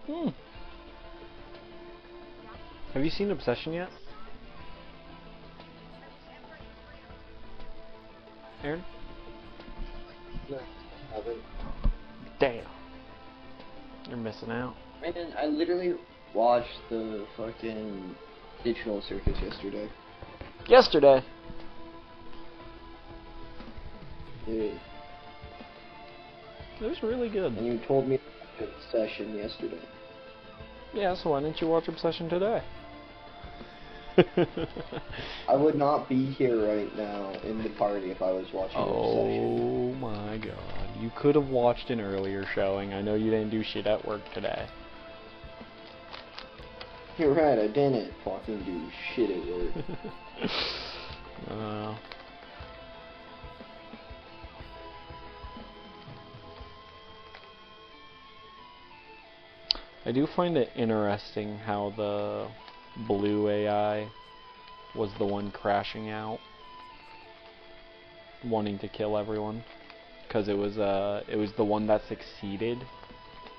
Hmm. Have you seen Obsession yet? Aaron? No, I haven't. Damn. You're missing out. Man, I literally watched the fucking Digital Circus yesterday. Yesterday. Dude. It was really good. And you told me to watch Obsession yesterday. Yeah, so why didn't you watch Obsession today? I would not be here right now in the party if I was watching Obsession. Oh my god. You could have watched an earlier showing. I know you didn't do shit at work today. You're right, I didn't fucking do shit at work. I do find it interesting how the blue AI was the one crashing out, wanting to kill everyone, because it was the one that succeeded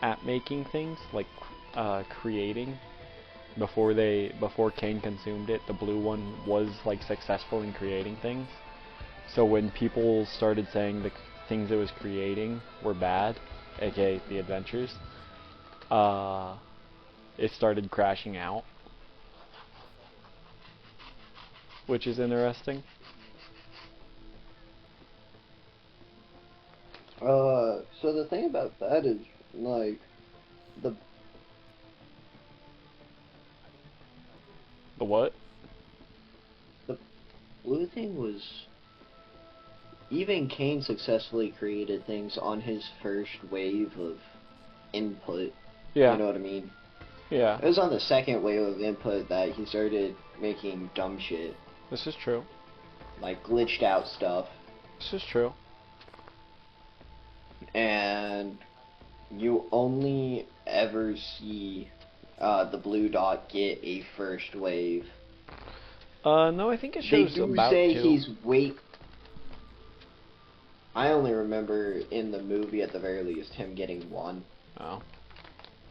at making things, like creating. Before Kane consumed it, the blue one was like successful in creating things. So when people started saying the things it was creating were bad, aka the adventures, it started crashing out, which is interesting. So the thing about that is, like, the what? The blue thing was, even Kane successfully created things on his first wave of input. Yeah. You know what I mean? Yeah. It was on the second wave of input that he started making dumb shit. This is true. Like glitched out stuff. This is true. And you only ever see the blue dot get a first wave. No, I think it shows they do about say two. he's I only remember in the movie at the very least him getting one. Oh.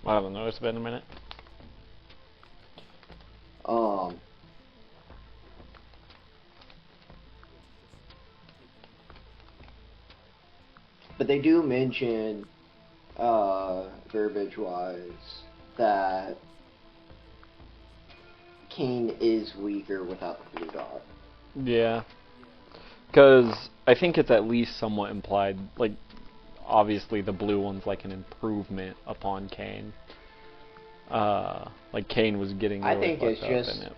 I haven't noticed. It's been a minute. But they do mention, verbiage-wise, that Kane is weaker without the blue dot. Yeah. Because I think it's at least somewhat implied, like, obviously the blue one's like an improvement upon Kane. Like Kane was getting really I think fucked it's up just, in it.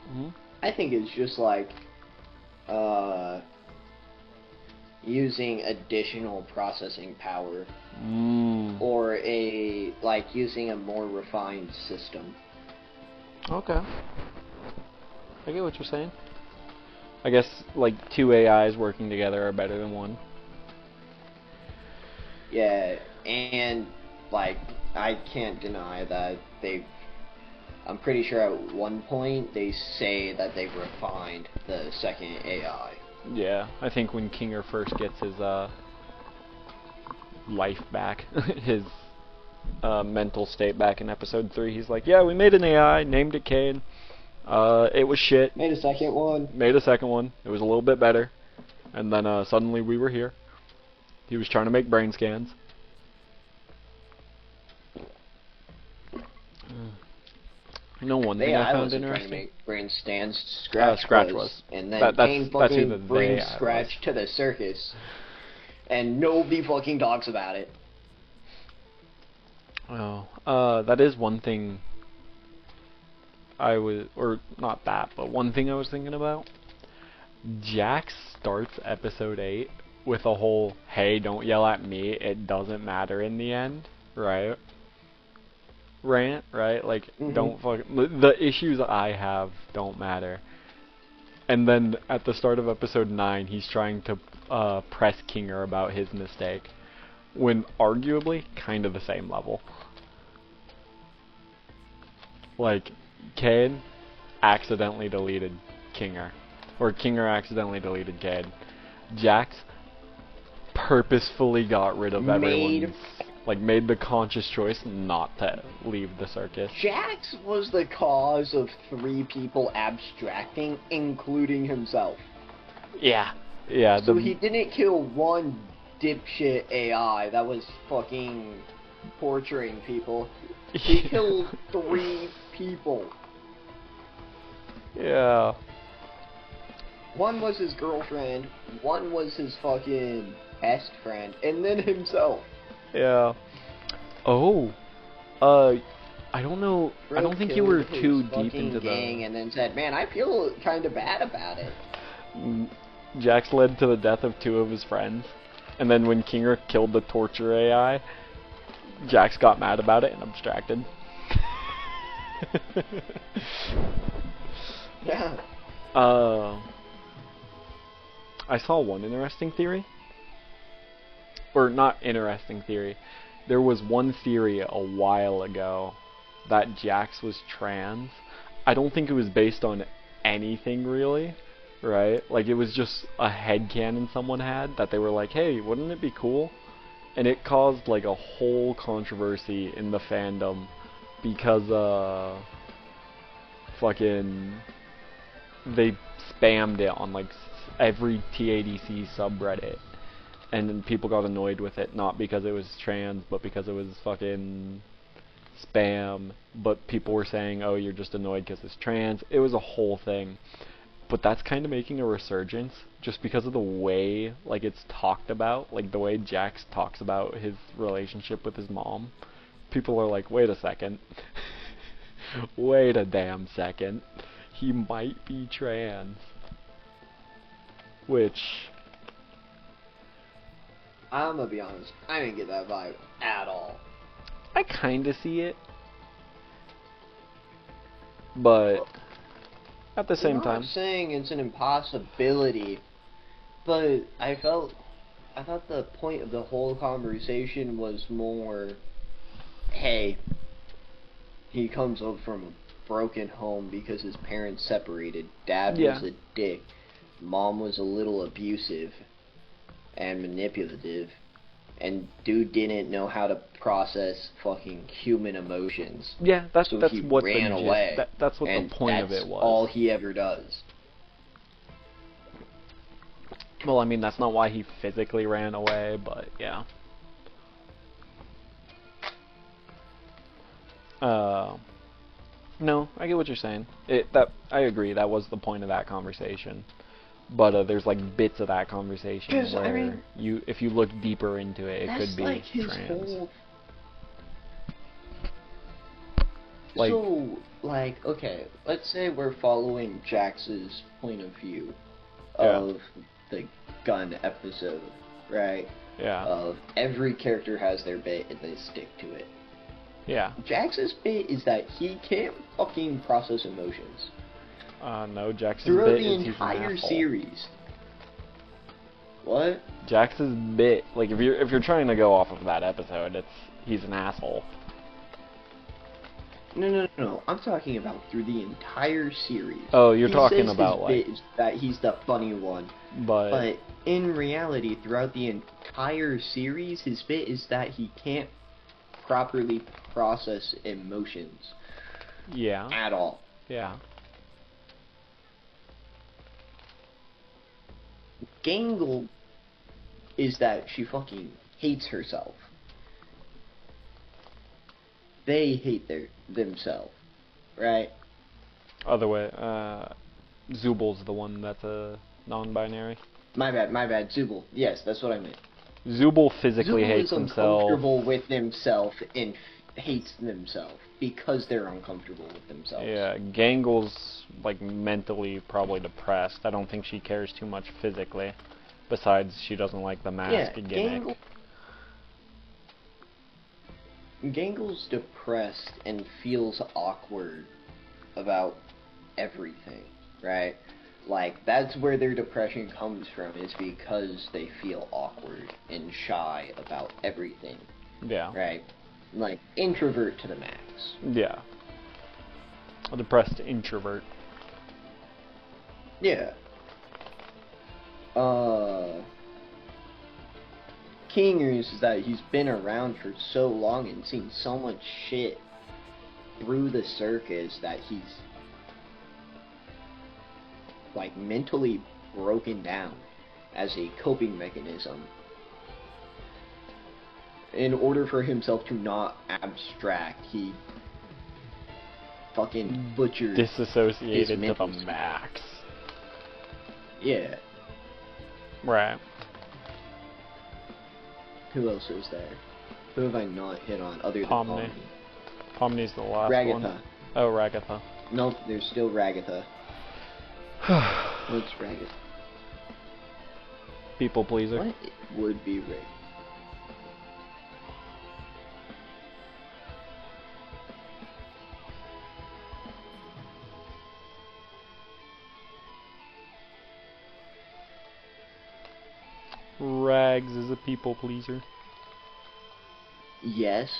Mm-hmm. I think it's just like, using additional processing power. Or using a more refined system. Okay. I get what you're saying. I guess, like, two AIs working together are better than one. Yeah, and, like, I can't deny that I'm pretty sure at one point they say that they've refined the second AI. Yeah, I think when Kinger first gets his, life back, his, mental state back in episode 3, he's like, yeah, we made an AI, named it Kane. It was shit. Made a second one. Made a second one. It was a little bit better. And then, suddenly we were here. He was trying to make brain scans. No one thing I found interesting. Trying to make brain scans. Scratch was. And then Kane fucking brings Scratch to the circus. And nobody fucking talks about it. Oh, that is one thing not that, but one thing I was thinking about. Jax starts episode 8 with a whole, hey, don't yell at me, it doesn't matter in the end, right? Rant, right? Like, don't the issues I have don't matter. And then at the start of episode 9, he's trying to press Kinger about his mistake, when arguably kind of the same level. Like, Cade accidentally deleted Kinger, or Kinger accidentally deleted Cade. Jax purposefully got rid of everyone's Like, made the conscious choice not to leave the circus. Jax was the cause of 3 people abstracting, including himself. Yeah. Yeah. So he didn't kill one dipshit AI that was fucking torturing people. He killed 3 people. Yeah. One was his girlfriend, one was his fucking best friend, and then himself. Yeah. Oh. I don't know. I don't think you were too deep into gang and then said, "Man, I feel kind of bad about it." Jax led to the death of 2 of his friends, and then when Kinger killed the torture AI, Jax got mad about it and abstracted. Yeah. I saw one interesting theory. Or not interesting theory. There was one theory a while ago that Jax was trans. I don't think it was based on anything really, right? Like, it was just a headcanon someone had that they were like, hey, wouldn't it be cool? And it caused like a whole controversy in the fandom because fucking they spammed it on like every TADC subreddit, and then people got annoyed with it, not because it was trans, but because it was fucking spam. But people were saying, oh, you're just annoyed because it's trans. It was a whole thing. But that's kind of making a resurgence just because of the way like it's talked about, like the way Jax talks about his relationship with his mom. People are like, wait a second. Wait a damn second. He might be trans. Which, I'm gonna be honest, I didn't get that vibe at all. I kinda see it. But at the same time, I'm not saying it's an impossibility, but I thought the point of the whole conversation was more, hey, he comes up from a broken home because his parents separated. Dad was a dick. Mom was a little abusive and manipulative. And dude didn't know how to process fucking human emotions. Yeah, that's so what he the ran gist, away. that's what and the point of that's it was. all he ever does. Well, I mean, that's not why he physically ran away, but yeah. No, I get what you're saying. I agree. That was the point of that conversation. But there's like bits of that conversation where I mean, if you look deeper into it, it could be like his trans. Whole... Like, so, like, okay, let's say we're following Jax's point of view of the gun episode, right? Yeah. Of every character has their bit and they stick to it. Yeah. Jax's bit is that he can't fucking process emotions. No, Jax's throughout bit the is entire he's an series. What? Jax's bit, like if you're trying to go off of that episode, he's an asshole. No. I'm talking about through the entire series. Oh, you're talking about his like bit is that he's the funny one. But in reality, throughout the entire series, his bit is that he can't properly process emotions. Yeah. At all. Yeah. Gangle is that she fucking hates herself. They hate themselves, right? Other way. Zubal's the one that's a non-binary. My bad. Zubal. Yes, that's what I meant. Zubal physically Zubal hates is himself. uncomfortable with himself and hates themselves because they're uncomfortable with themselves. Yeah, Gangle's like mentally probably depressed. I don't think she cares too much physically. Besides, she doesn't like the mask gimmick. Gangle's depressed and feels awkward about everything, right? Like, that's where their depression comes from, is because they feel awkward and shy about everything. Yeah. Right? Like, introvert to the max. Yeah. A depressed introvert. Yeah. kingers is that he's been around for so long and seen so much shit through the circus that he's like mentally broken down as a coping mechanism in order for himself to not abstract. He fucking butchered disassociated his to the mental max. Yeah. Right. Who else is there? Who have I not hit on other than Pomni. Pomni? Pomni's the last Ragatha. one. Oh, Ragatha. Nope, there's still Ragatha. What's Ragatha? People pleaser. What would be Ragatha? Rags is a people pleaser. Yes,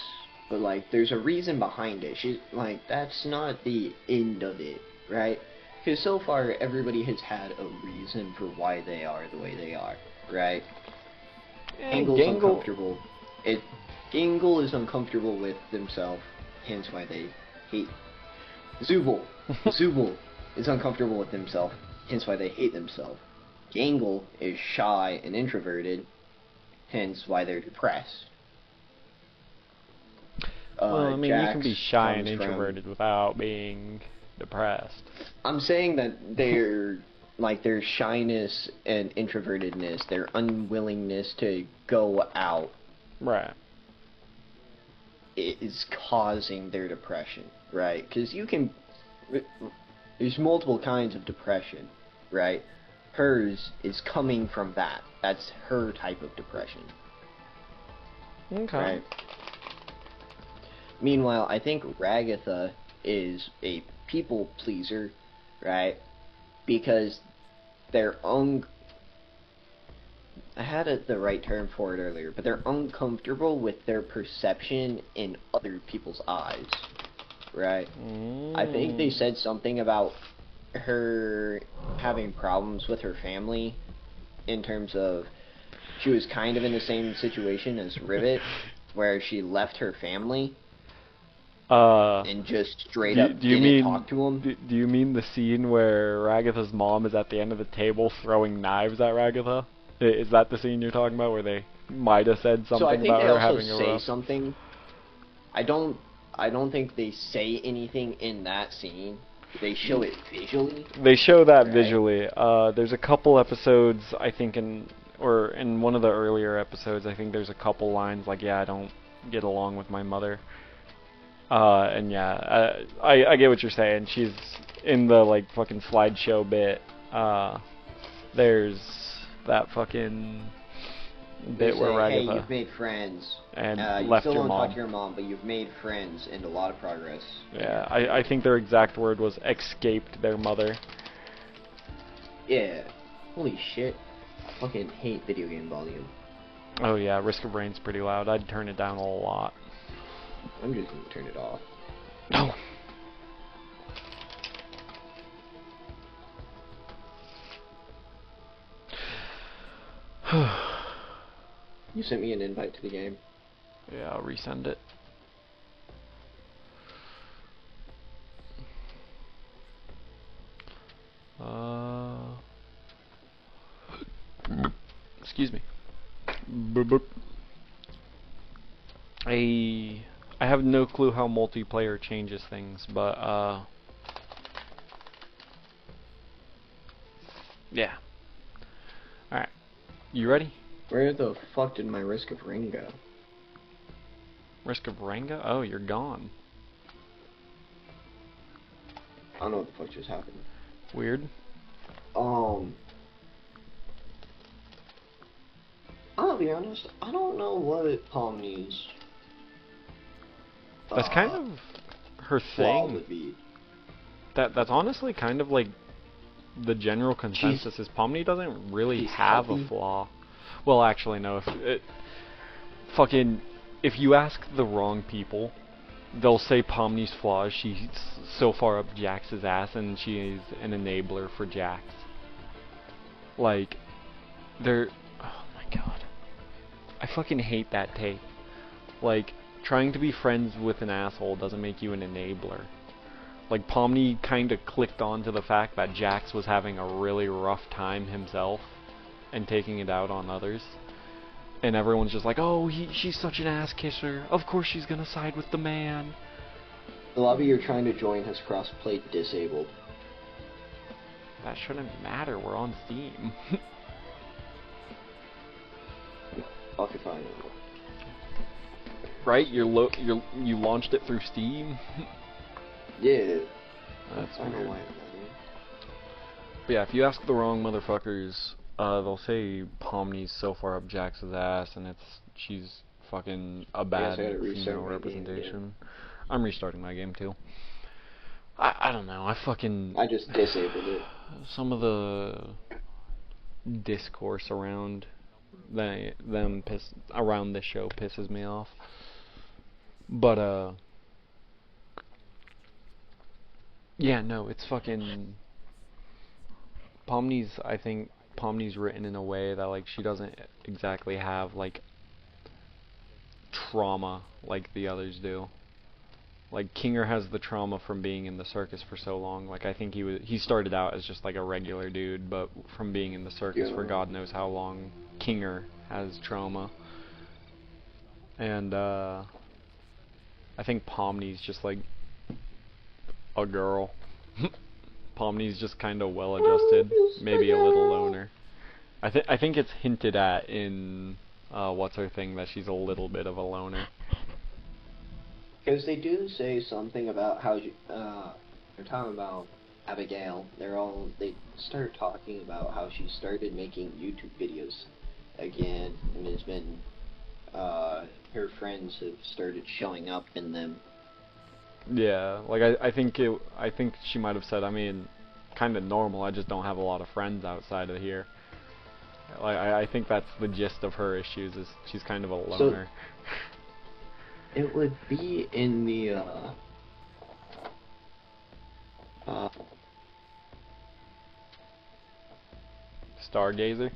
but like there's a reason behind it. She's like, that's not the end of it, right? Because so far everybody has had a reason for why they are the way they are, right? Gangle's uncomfortable. Gangle is uncomfortable with themselves, hence why they hate. Zubul is uncomfortable with himself, hence why they hate themselves. Gangle is shy and introverted, hence why they're depressed. Well, I mean, you can be shy and comes from- introverted without being depressed. I'm saying that their shyness and introvertedness, their unwillingness to go out, Right. is causing their depression, right? Because there's multiple kinds of depression, right? Hers is coming from that. That's her type of depression. Okay. Right. Meanwhile, I think Ragatha is a people pleaser, right? Because they're I had the right term for it earlier, but they're uncomfortable with their perception in other people's eyes, right? I think they said something about her having problems with her family in terms of she was kind of in the same situation as Rivet, where she left her family and just straight up didn't talk to him. Do you mean the scene where Ragatha's mom is at the end of the table throwing knives at Ragatha? Is that the scene you're talking about, where they might have said something so I think about they her also having a say rough... something. I don't think they say anything in that scene. They show it visually. They show that right? visually. There's a couple episodes, I think, in one of the earlier episodes, I think there's a couple lines like, yeah, I don't get along with my mother. And yeah, I get what you're saying. She's in the, like, fucking slideshow bit. There's that fucking bit They where say, Ragatha... hey, you've made friends. And you left still your don't mom. talk to your mom, but you've made friends and a lot of progress. Yeah, I think their exact word was escaped their mother. Yeah. Holy shit. I fucking hate video game volume. Oh yeah, Risk of Rain's pretty loud. I'd turn it down a lot. I'm just gonna turn it off. No. You sent me an invite to the game. Yeah, I'll resend it. Excuse me. Boop, boop. I have no clue how multiplayer changes things, but yeah. Alright. You ready? Where the fuck did my Risk of Rain go? Risk of Rain go? Oh, you're gone. I don't know what the fuck just happened. Weird. I'll be honest, I don't know what Pomni's That's kind of her flaw thing. would be. That's honestly kind of like the general consensus is Pomni doesn't really she's have healthy. a flaw. Well, actually, no. If you ask the wrong people, they'll say Pomni's flaw is she's so far up Jax's ass and she is an enabler for Jax. Like, oh my god. I fucking hate that take. Like, trying to be friends with an asshole doesn't make you an enabler. Like, Pomni kind of clicked on to the fact that Jax was having a really rough time himself and taking it out on others. And everyone's just like, oh, she's such an ass kisser. Of course she's gonna side with the man. The lobby you're trying to join has crossplay disabled. That shouldn't matter. We're on Steam. Okay, fine. Right? You launched it through Steam? Yeah. That's I don't know weird. why. But yeah, if you ask the wrong motherfuckers, they'll say Pomni's so far up Jax's ass, and she's fucking a bad I gotta restart female my game representation. I'm restarting my game too. I don't know. I just disabled it. Some of the discourse around around this show pisses me off. But yeah, no, it's fucking I think Pomni's written in a way that like she doesn't exactly have like trauma like the others do. Like Kinger has the trauma from being in the circus for so long. Like I think he started out as just like a regular dude, but from being in the circus for God knows how long, Kinger has trauma. And I think Pomni's just like a girl. Pomni's just kind of well-adjusted, maybe a little loner. I think it's hinted at in what's her thing that she's a little bit of a loner. Because they do say something about how they're talking about Abigail. They start talking about how she started making YouTube videos again, and it's been her friends have started showing up in them. Yeah, like I think she might have said, I mean, kind of normal. I just don't have a lot of friends outside of here. Like I think that's the gist of her issues is she's kind of a loner. So, it would be in the Stargazer?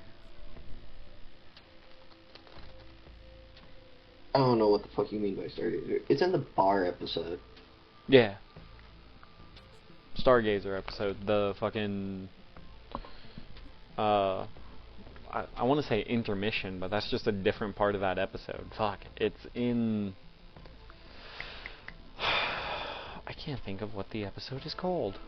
I don't know what the fuck you mean by Stargazer. It's in the bar episode. Yeah. Stargazer episode. The fucking I want to say intermission, but that's just a different part of that episode. Fuck. It's in I can't think of what the episode is called.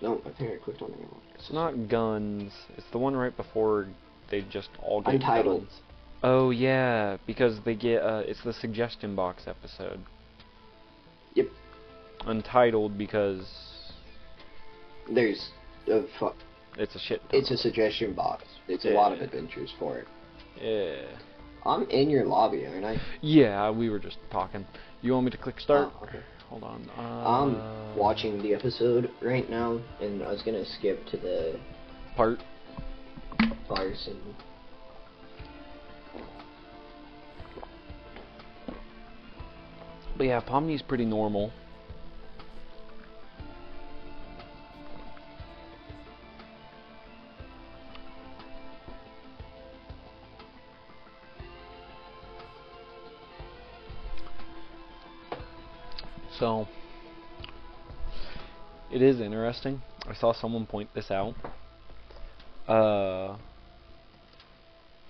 No, I think I clicked on the wrong one. It's not Guns. It's the one right before they just all get Untitled. guns. Oh yeah, because they get it's the suggestion box episode. Yep. Untitled because There's it's a shit ton. It's a suggestion box. It's a lot of adventures for it. Yeah. I'm in your lobby, aren't I? Yeah, we were just talking. You want me to click start? Oh, okay. Hold on. I'm watching the episode right now, and I was gonna skip to the part. farce and. But yeah, Pomni's pretty normal. So, it is interesting. I saw someone point this out.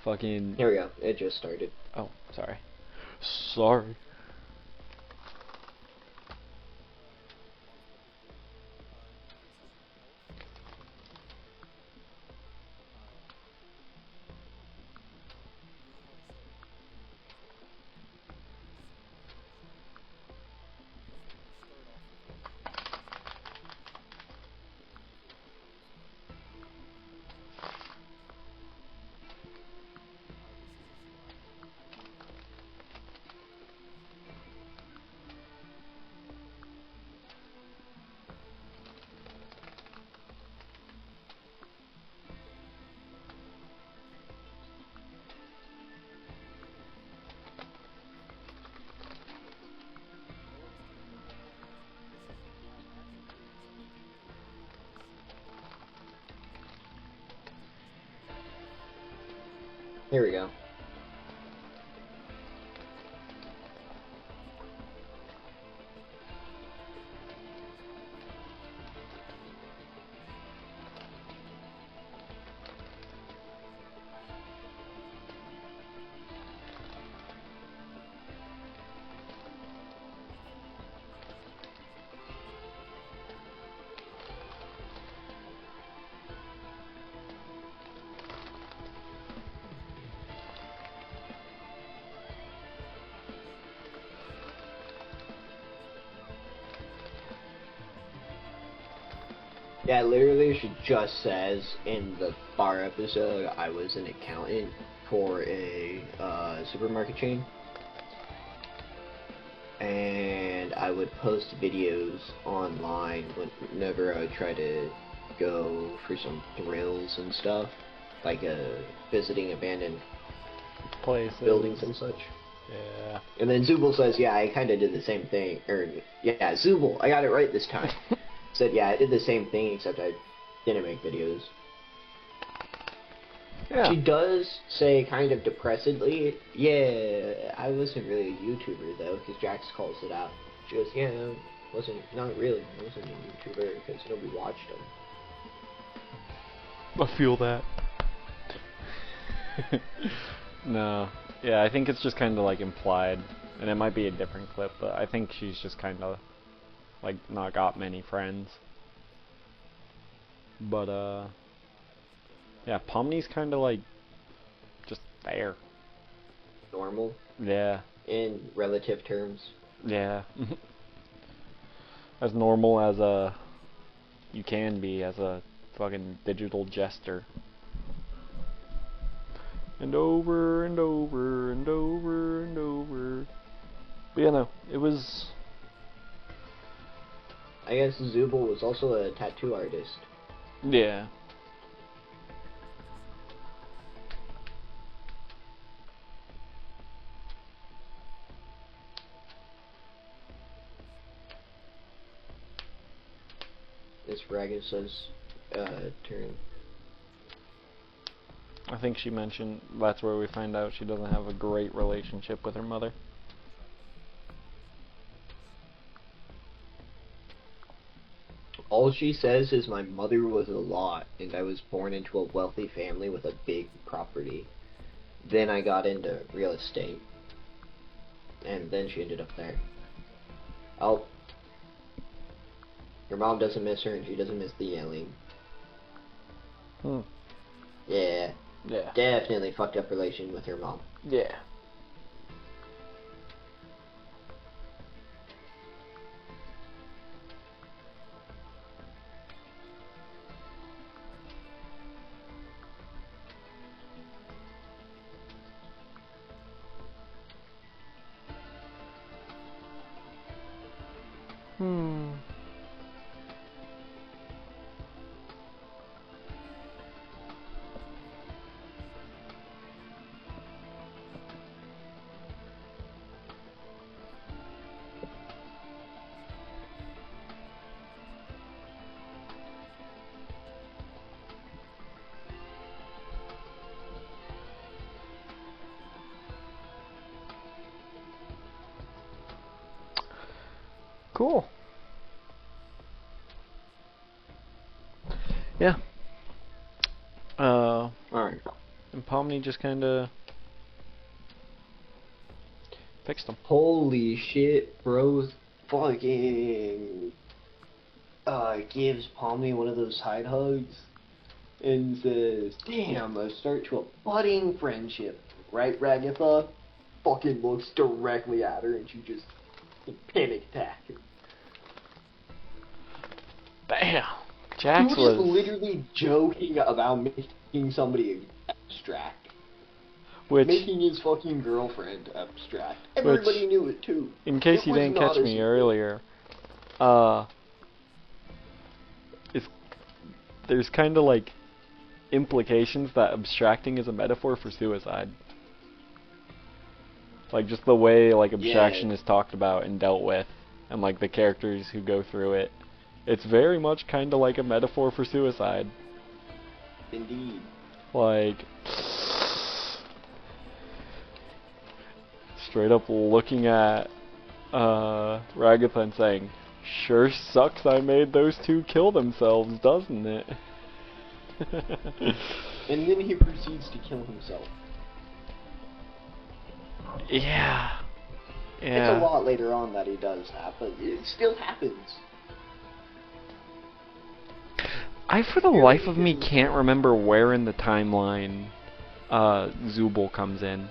Fucking... Here we go. It just started. Oh, sorry. Sorry. Here we go. Yeah, literally she just says in the bar episode I was an accountant for a supermarket chain. And I would post videos online whenever I would try to go for some thrills and stuff. Like visiting abandoned Places. buildings and such. Yeah. And then Zubul says, yeah, I kind of did the same thing. Or, yeah, Zubul, I got it right this time. Said, yeah, I did the same thing, except I didn't make videos. Yeah. She does say kind of depressedly, yeah, I wasn't really a YouTuber, though, because Jax calls it out. She goes, yeah, not really, I wasn't a YouTuber, because nobody watched him. I feel that. No. Yeah, I think it's just kind of like implied, and it might be a different clip, but I think she's just kind of like not got many friends. But yeah, Pomni's kind of like just there. Normal? Yeah. In relative terms. Yeah. As normal as you can be as a fucking digital jester. And over and over and over and over. But yeah, no, it was. I guess Zubul was also a tattoo artist. Yeah. It's Ragis's turn. I think she mentioned that's where we find out she doesn't have a great relationship with her mother. All she says is my mother was a lot, and I was born into a wealthy family with a big property. Then I got into real estate. And then she ended up there. Oh. Your mom doesn't miss her, and she doesn't miss the yelling. Yeah. Yeah. Definitely fucked up relation with her mom. Yeah. Cool. Yeah. Alright. And Pomni just kinda fixed them. Holy shit, bro. Fucking gives Pomni one of those side hugs and says, damn, a start to a budding friendship. Right, Ragatha? Fucking looks directly at her and she just panic attack. Damn. Jax He was was literally joking about making somebody abstract. which Making his fucking girlfriend abstract. Everybody knew it too. in case It you was didn't not catch a me secret. earlier, there's kinda like implications that abstracting is a metaphor for suicide. Like just the way like abstraction is talked about and dealt with, and like the characters who go through it. It's very much kinda like a metaphor for suicide. Indeed. Like straight up looking at Ragatha and saying, "Sure sucks I made those two kill themselves, doesn't it?" And then he proceeds to kill himself. Yeah. It's a lot later on that he does that, but it still happens. I, for the life of me, can't remember where in the timeline Zubul comes in.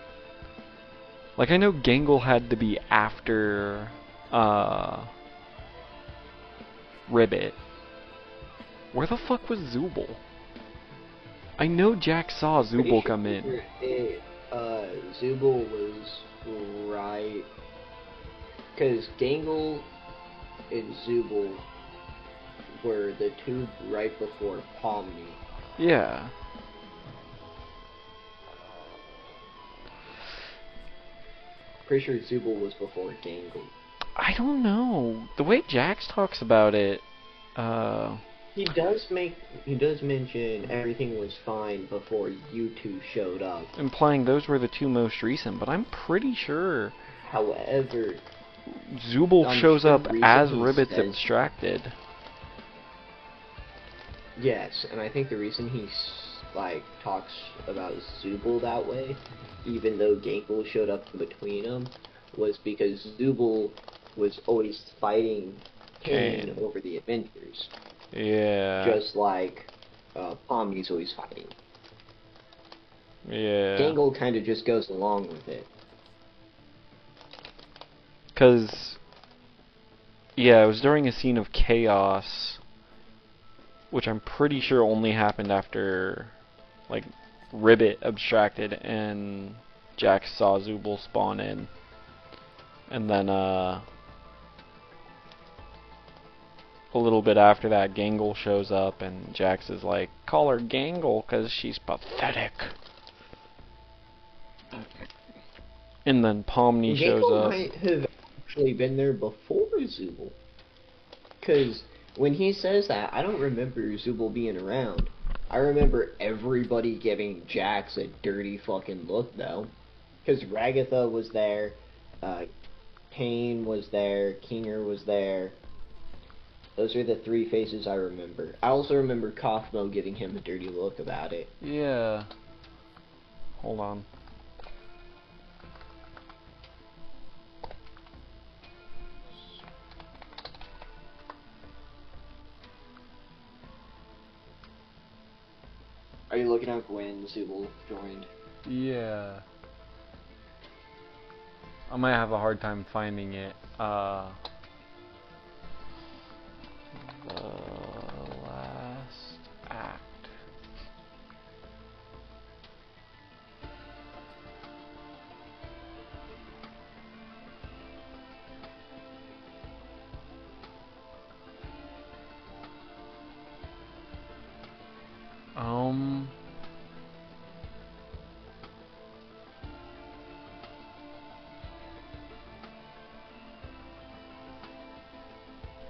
Like, I know Gangle had to be after Ribbit. Where the fuck was Zubul? I know Jack saw Zubul come in. Zubul was right, because Gangle and Zubul were the two right before Pomni. Yeah. Pretty sure Zubul was before Gangle. I don't know. The way Jax talks about it, He does mention everything was fine before you two showed up. implying those were the two most recent, but I'm pretty sure However, Zubul shows up as he Ribbit's says- abstracted. Yes, and I think the reason he talks about Zubul that way, even though Gangle showed up in between them, was because Zubul was always fighting Cain over the adventures. Yeah. Just like Pomni's always fighting. Yeah. Gangle kind of just goes along with it. Because, yeah, it was during a scene of chaos, which I'm pretty sure only happened after, like, Ribbit abstracted and Jax saw Zubul spawn in. And then, a little bit after that, Gangle shows up and Jax is like, "Call her Gangle because she's pathetic." And then Pomni shows Gangle up. might have actually been there before Zubul. Because when he says that, I don't remember Zubul being around. I remember everybody giving Jax a dirty fucking look, though. Because Ragatha was there, Cain was there, Kinger was there. Those are the three faces I remember. I also remember Kaufmo giving him a dirty look about it. Yeah. Hold on. Are you looking up when Zubul joined? Yeah. I might have a hard time finding it. The last act.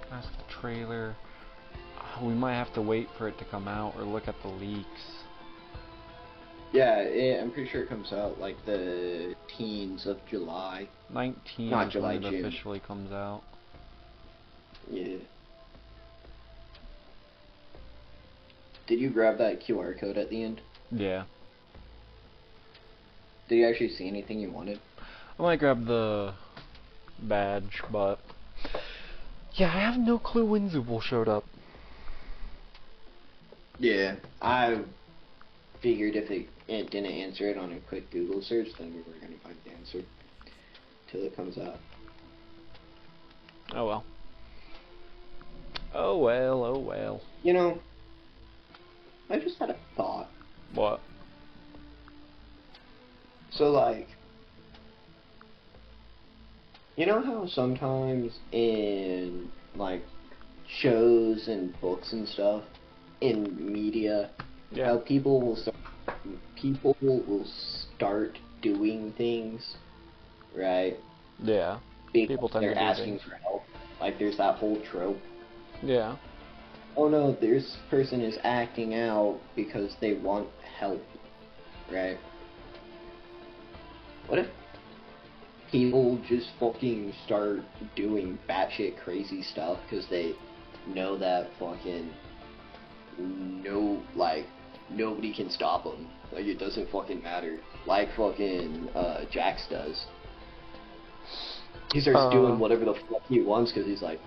That's the trailer. We might have to wait for it to come out or look at the leaks. Yeah, I'm pretty sure it comes out like the teens of July. 19 Not is July, when it June. officially comes out. Yeah. Did you grab that QR code at the end? Yeah. Did you actually see anything you wanted? I might grab the badge, but yeah, I have no clue when Zubul showed up. Yeah, I figured if it didn't answer it on a quick Google search, then we were going to find the answer till it comes out. Oh well. Oh well, oh well. You know, I just had a thought. What? So, like, you know how sometimes in, like, shows and books and stuff, in media, Yeah. how people will start doing things, right? Yeah. Because People tend they're to do asking things. for help. Like, there's that whole trope. Yeah. Oh no, this person is acting out because they want help, right? What if people just fucking start doing batshit crazy stuff because they know that fucking nobody can stop them. Like, it doesn't fucking matter. Like fucking Jax does. He starts doing whatever the fuck he wants because he's like,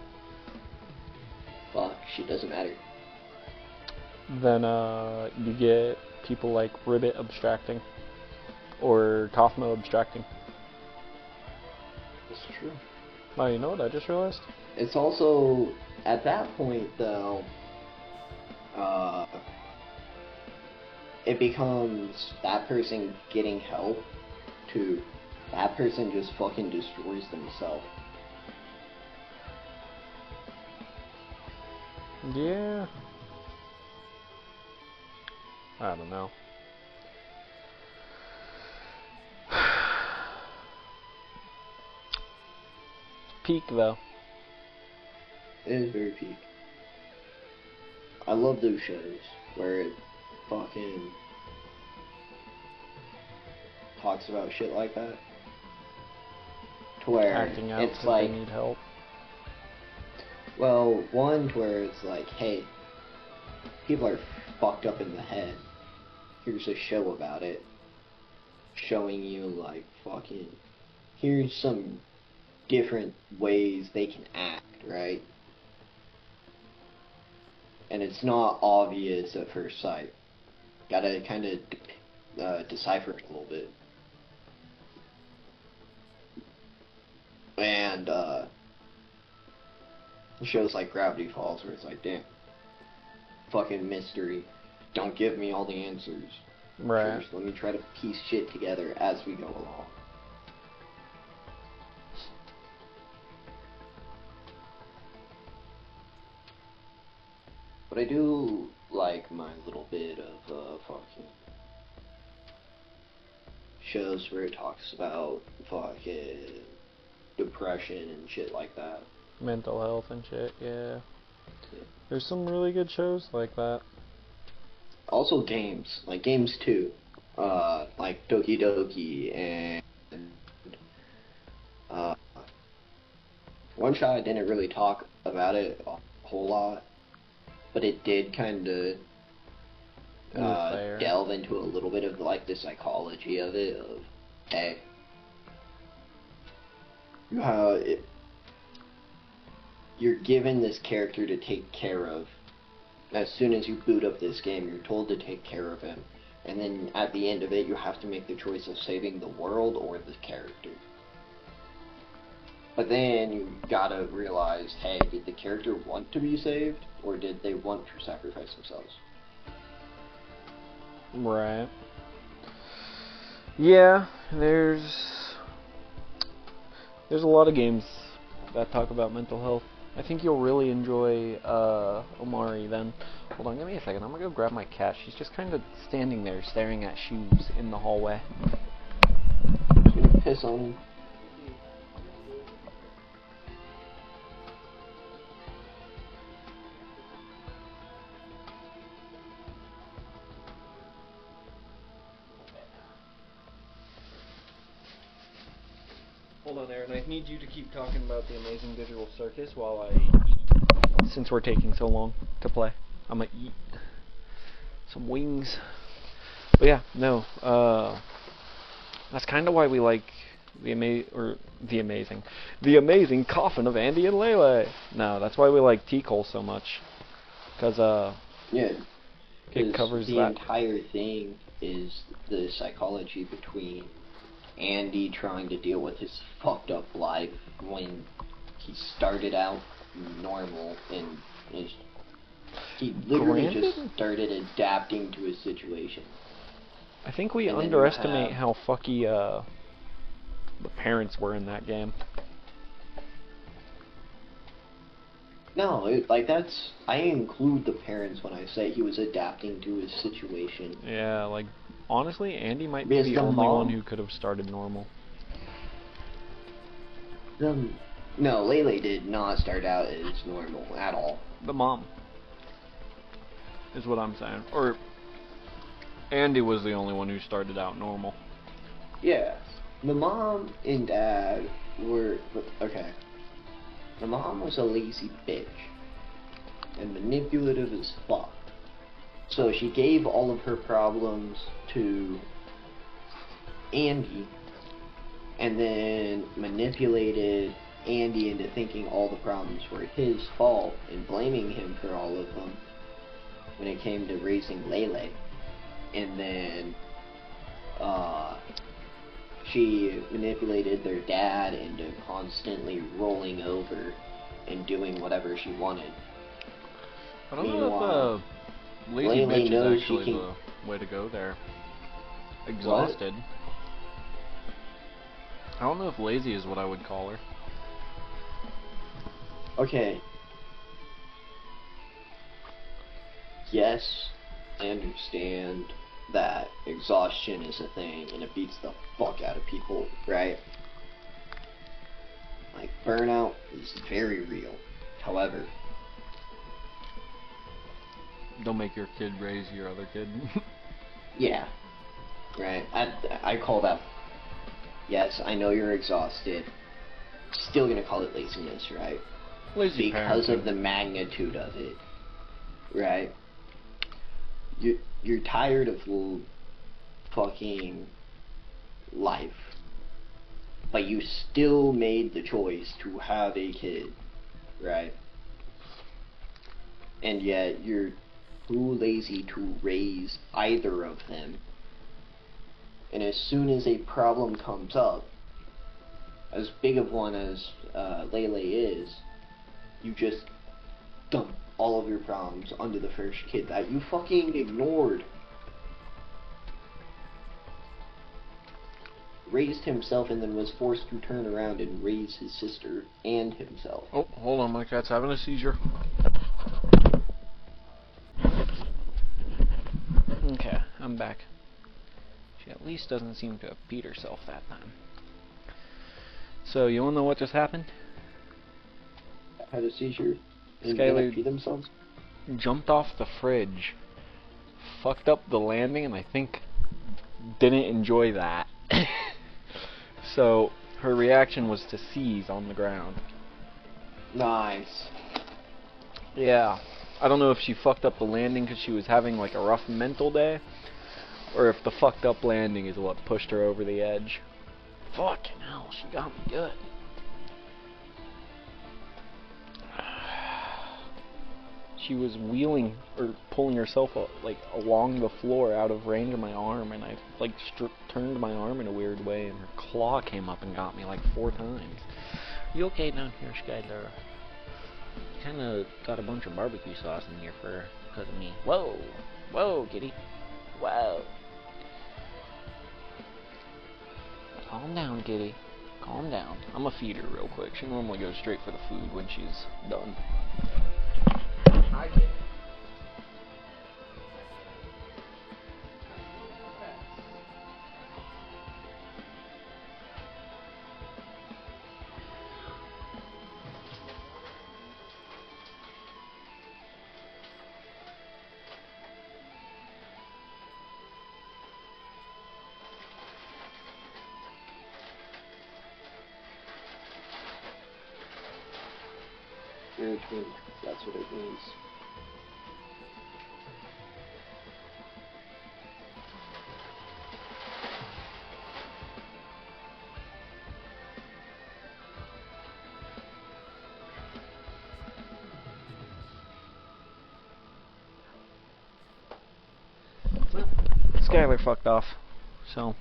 fuck, shit doesn't matter. Then you get people like Ribbit abstracting, or Kaufmo abstracting. That's true. Oh, you know what I just realized? It's also, at that point though, it becomes that person getting help to that person just fucking destroys themselves. Yeah. I don't know. Peak though. It is very peak. I love those shows where it fucking talks about shit like that. To where Acting out it's because like, they need help. well, one to where it's like, hey, people are fucked up in the head. Here's a show about it. Showing you like fucking, here's some different ways they can act, right? And it's not obvious at first sight. Gotta kind of decipher it a little bit. And shows like Gravity Falls, where it's like, damn, fucking mystery. Don't give me all the answers. Right. First, let me try to piece shit together as we go along. But I do like my little bit of fucking shows where it talks about fucking depression and shit like that. Mental health and shit, yeah. Yeah. There's some really good shows like that. Also games, like games too. Like Doki Doki and One Shot didn't really talk about it a whole lot, but it did kind of delve into a little bit of like the psychology of it. Of hey, you're given this character to take care of. As soon as you boot up this game, you're told to take care of him. And then at the end of it, you have to make the choice of saving the world or the character. But then you gotta realize, hey, did the character want to be saved, or did they want to sacrifice themselves? Right. Yeah, there's a lot of games that talk about mental health. I think you'll really enjoy Omari then. Hold on, give me a second. I'm gonna go grab my cat. She's just kind of standing there staring at shoes in the hallway. She's gonna piss on him. Hold on, Aaron. I need you to keep talking about the amazing visual circus while I eat. Since we're taking so long to play, I'm gonna eat some wings. But yeah, no. That's kind of why we like the amazing coffin of Andy and Lele. No, that's why we like T-Cole so much, because yeah, it covers the that. entire thing is the psychology between Andy trying to deal with his fucked up life when he started out normal and he literally just started adapting to his situation. I think we underestimate how fucky the parents were in that game. No, I include the parents when I say he was adapting to his situation. Yeah, like, honestly, Andy might be the only one who could have started normal. No, Lele did not start out as normal at all. The mom is what I'm saying. Or Andy was the only one who started out normal. Yeah. the mom and dad were okay. The mom was a lazy bitch and manipulative as fuck. So she gave all of her problems to Andy and then manipulated Andy into thinking all the problems were his fault and blaming him for all of them when it came to raising Lele. And then she manipulated their dad into constantly rolling over and doing whatever she wanted. I don't know Meanwhile, if lazy Lele bitch knows is actually she can... the way to go there. Exhausted. What? I don't know if lazy is what I would call her. Okay. Yes, I understand that exhaustion is a thing and it beats the fuck out of people, right? Like, burnout is very real. However, Don't make your kid raise your other kid. yeah, right? I call that, yes, I know you're exhausted. Still gonna call it laziness, right? Lazy Because parenting. of the magnitude of it, right? You're tired of fucking life, but you still made the choice to have a kid, right? And yet you're too lazy to raise either of them. And as soon as a problem comes up, as big of one as Lele is, you just dump all of your problems onto the first kid that you fucking ignored. Raised himself and then was forced to turn around and raise his sister and himself. Oh, hold on, my cat's having a seizure. Okay, I'm back. She at least doesn't seem to have peed herself that time. So, you wanna know what just happened? Had a seizure and Skylar didn't pee themselves? jumped off the fridge, fucked up the landing, and I think didn't enjoy that. So, her reaction was to seize on the ground. Nice. Yeah. I don't know if she fucked up the landing because she was having like a rough mental day, or if the fucked up landing is what pushed her over the edge. Fucking hell, she got me good. She was wheeling or pulling herself like along the floor out of range of my arm, and I like turned my arm in a weird way, and her claw came up and got me like 4 times. You okay down here, Skylar? Kinda got a bunch of barbecue sauce in here because of me. Whoa! Whoa, kitty. Whoa. Calm down, kitty. Calm down. I'm gonna feed her real quick. She normally goes straight for the food when she's done. Hi, kid. You're a twin. That's what it means. Well, Skylar fucked off. So.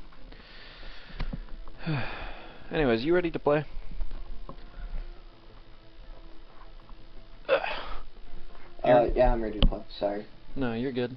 Anyways, you ready to play? Yeah, I'm ready to play. Sorry. No, you're good.